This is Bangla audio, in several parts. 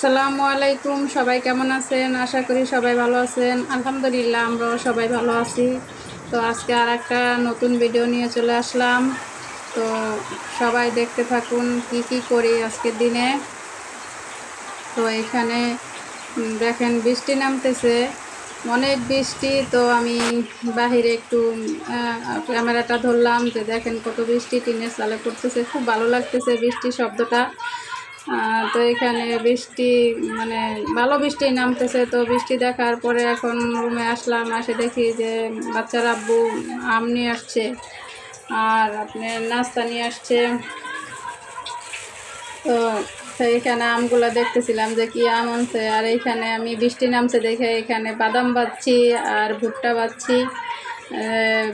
আসসালামু আলাইকুম, সবাই কেমন আছেন? আশা করি সবাই ভালো আছেন। আলহামদুলিল্লাহ আমরাও সবাই ভালো আছি। তো আজকে আর একটা নতুন ভিডিও নিয়ে চলে আসলাম। তো সবাই দেখতে থাকুন কি কি করি আজকের দিনে। তো এখানে দেখেন বৃষ্টি নামতেছে, অনেক বৃষ্টি। তো আমি বাহিরে একটু ক্যামেরাটা ধরলাম যে দেখেন কত বৃষ্টি টিনের চালে পড়তেছে, খুব ভালো লাগতেছে বৃষ্টির শব্দটা। তো এখানে বৃষ্টি মানে ভালো বৃষ্টি নামতেছে। তো বৃষ্টি দেখার পরে এখন রুমে আসলাম, আসে দেখি যে বাচ্চার আব্বু আম নিয়ে আসছে আর আপনার নাস্তা নিয়ে আসছে। তো এইখানে আমগুলো দেখতেছিলাম যে কি আম আনছে। আর এইখানে আমি বৃষ্টি নামছে দেখে এখানে বাদাম বাচ্ছি আর ভুট্টা বাচ্ছি।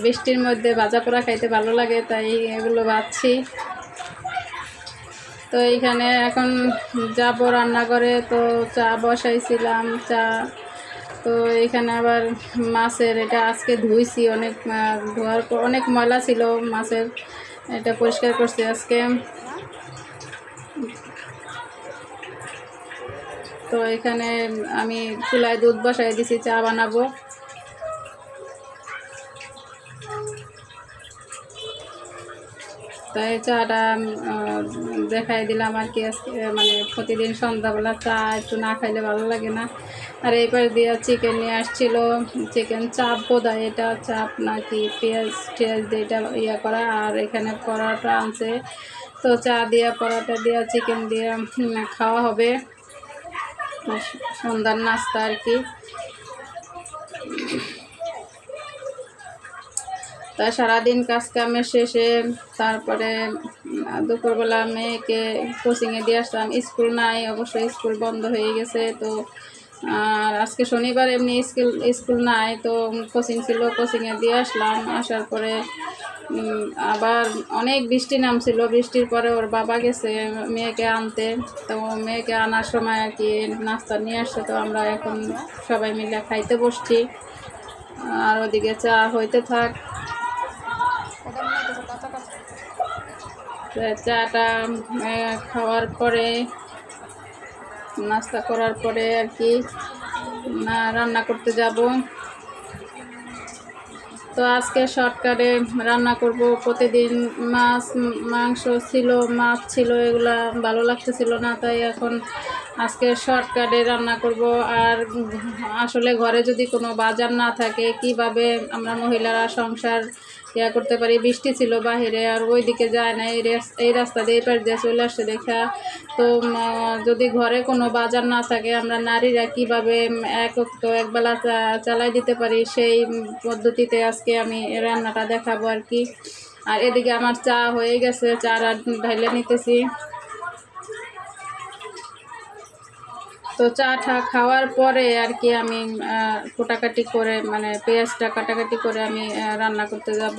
বৃষ্টির মধ্যে ভাজা পোড়া খাইতে ভালো লাগে, তাই এগুলো বাচ্ছি। তো এইখানে এখন যাব রান্নাঘরে। তো চা বসাইছিলাম চা। তো এইখানে আবার মাছের এটা আজকে ধুইছি, অনেক ধোয়ার পর অনেক ময়লা ছিল মাছের, এটা পরিষ্কার করছি আজকে। তো এখানে আমি চুলায় দুধ বসাই দিছি, চা বানাবো। তাই চাটা দেখাই দিলাম আর কি। আজকে মানে প্রতিদিন সন্ধ্যাবেলা চা একটু না খাইলে ভালো লাগে না। আর এইবার দিয়ে চিকেন নিয়ে আসছিল, চিকেন চাপ বোধহয়, এটা চাপ নাকি পেঁয়াজ টেয়াজ দিয়ে এটা ইয়ে করা। আর এখানে পরোটা আনছে, তো চা দিয়ে পরোটা দিয়ে চিকেন দিয়ে খাওয়া হবে সন্ধ্যার নাস্তা আর কি। তা সারাদিন কাজ কামের শেষে তারপরে দুপুরবেলা মেয়েকে কোচিংয়ে দিয়ে আসলাম। স্কুল নাই, অবশ্যই স্কুল বন্ধ হয়ে গেছে। তো আর আজকে শনিবার, এমনি স্কুল নাই, তো কোচিং ছিল, কোচিংয়ে দিয়ে আসলাম। আসার পরে আবার অনেক বৃষ্টি নামছিল। বৃষ্টির পরে ওর বাবা গেছে মেয়েকে আনতে। তো মেয়েকে আনার সময় আর কি নাস্তা নিয়ে আসছে। তো আমরা এখন সবাই মিলে খাইতে বসছি, আর ওদিকে চা হইতে থাক। চাটা খাওয়ার পরে নাস্তা করার পরে আর কি রান্না করতে যাব। তো আজকে শর্টকাটে রান্না করব। প্রতিদিন মাংস ছিল, মাছ ছিল, এগুলা ভালো লাগতেছিল না, তাই এখন আজকে শর্টকাটে রান্না করব। আর আসলে ঘরে যদি কোনো বাজার না থাকে কিভাবে আমরা মহিলারা সংসার ইয়া করতে পারি। বৃষ্টি ছিল বাহিরে, আর ওই দিকে যায় না, এই রাস্তা দিয়ে এই পাশ দিয়ে চলে আসছে দেখা। তো যদি ঘরে কোনো বাজার না থাকে আমরা নারীরা কিভাবে একবেলা চালাই দিতে পারি, সেই পদ্ধতিতে আজকে আমি রান্নাটা দেখাবো আর কি। আর এদিকে আমার চা হয়ে গেছে, চা ঢাইলে নিতেছি। তো চাটা খাওয়ার পরে আর কি আমি কোটাকাটি করে মানে পেঁয়াজটা কাটাকাটি করে আমি রান্না করতে যাব।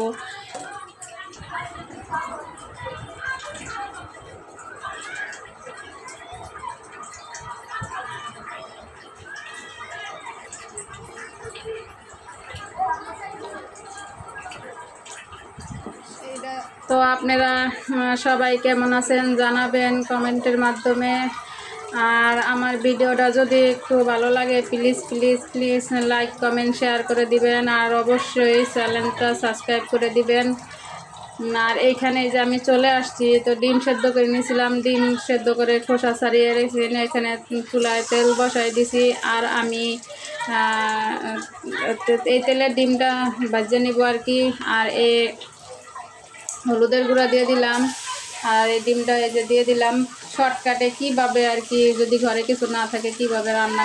তো আপনারা সবাই কেমন আছেন জানাবেন কমেন্টের মাধ্যমে। আর আমার ভিডিওটা যদি একটু ভালো লাগে please please please like comment share করে দিবেন, আর অবশ্যই চ্যানেলটা সাবস্ক্রাইব করে দিবেন। আর এইখানে যে আমি চলে আসছি, তো ডিম সেদ্ধ করে নিয়েছিলাম, ডিম সেদ্ধ করে খোসা ছাড়িয়ে রেখেছি, এখানে চুলায় তেল বসাই দিছি। আর আমি এই তেলের ডিমটা ভাজে নিব আর কি। আর হলুদের গুঁড়া দিয়ে দিলাম, আর এই ডিমটা এই যে দিয়ে দিলাম। শর্টকাটে কীভাবে আর কি, যদি ঘরে কিছু না থাকে কীভাবে রান্না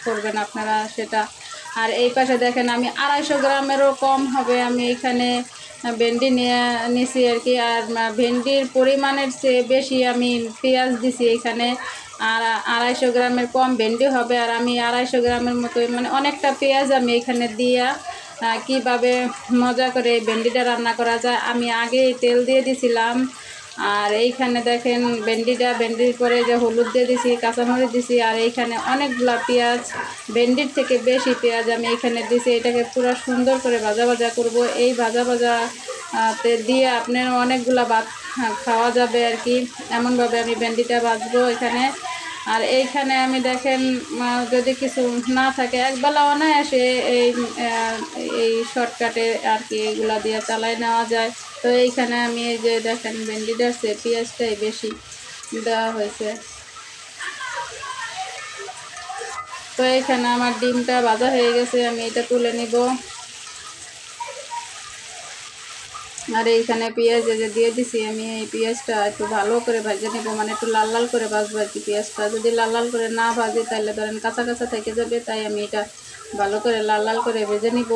করবেন আপনারা সেটা। আর এই পাশে দেখেন আমি 250 গ্রামেরও কম হবে আমি এখানে ভেন্ডি নিয়েছি আর কি। আর ভেন্ডির পরিমাণের চেয়ে বেশি আমি পেঁয়াজ দিছি এখানে। আর 250 গ্রামের কম ভেন্ডি হবে, আর আমি 250 গ্রামের মতো মানে অনেকটা পেঁয়াজ আমি এখানে দিয়া কিভাবে মজা করে ভেন্ডিটা রান্না করা যায়। আমি আগে তেল দিয়ে দিছিলাম, আর এইখানে দেখেন ভেন্ডির পরে যে হলুদ দিয়ে দিছি, কাঁচামরিচ দিছি, আর এইখানে অনেকগুলা পেঁয়াজ, ভেন্ডির থেকে বেশি পেঁয়াজ আমি এইখানে দিছি। এটাকে পুরো সুন্দর করে ভাজা করব। এই ভাজাতে দিয়ে আপনার অনেকগুলা ভাত খাওয়া যাবে আর কি। এমনভাবে আমি ভেন্ডিটা ভাজবো এখানে। আর এইখানে আমি দেখেন যদি কিছু না থাকে একবেলা অনায়াসে এই শর্টকাটে আর কি এগুলা দিয়ে চালাই নেওয়া যায়। তো এইখানে আমি এই যে দেখেন ভেন্ডিটা আছে, পেঁয়াজটাই বেশি দেওয়া হয়েছে। তো এইখানে আমার ডিমটা ভাজা হয়ে গেছে, আমি এটা তুলে নিব। আর এইখানে পেঁয়াজ যে দিয়ে দিছি, আমি এই পেঁয়াজটা একটু ভালো করে ভেজে নেব, মানে একটু লাল লাল করে ভাজবো আর কি। পেঁয়াজটা যদি লাল লাল করে না ভাজি তাহলে ধরেন কাঁচা কাঁচা থেকে যাবে, তাই আমি এটা ভালো করে লাল লাল করে ভেজে নিব।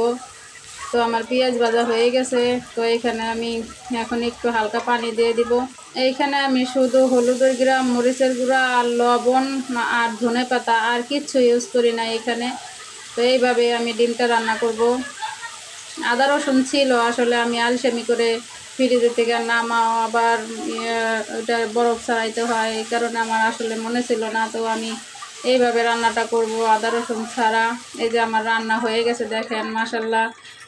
তো আমার পেঁয়াজ ভাজা হয়ে গেছে। তো এইখানে আমি এখন একটু হালকা পানি দিয়ে দিব। এইখানে আমি শুধু হলুদের গুঁড়া, মরিচের গুঁড়া আর লবণ আর ধনে পাতা আর কিচ্ছু ইউজ করি না এখানে। তো এইভাবে আমি ডিমটা রান্না করব। আদা রসুন ছিল, আসলে আমি আলসেমি করে ফ্রিজে থেকে নামাও আবার ওটা বরফ ছাড়াইতে হয়, এই কারণে আমার আসলে মনে ছিল না। তো আমি এইভাবে রান্নাটা করব আদা রসুন ছাড়া। এই যে আমার রান্না হয়ে গেছে, দেখেন মাশাল্লাহ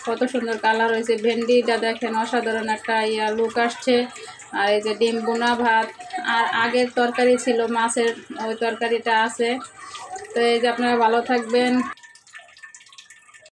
কত সুন্দর কালার হয়েছে। ভেন্ডিটা দেখেন অসাধারণ একটা লুক আসছে। আর এই যে ডিম বোনা ভাত, আর আগের তরকারি ছিল মাছের, ওই তরকারিটা আছে। তো এই যে আপনারা ভালো থাকবেন।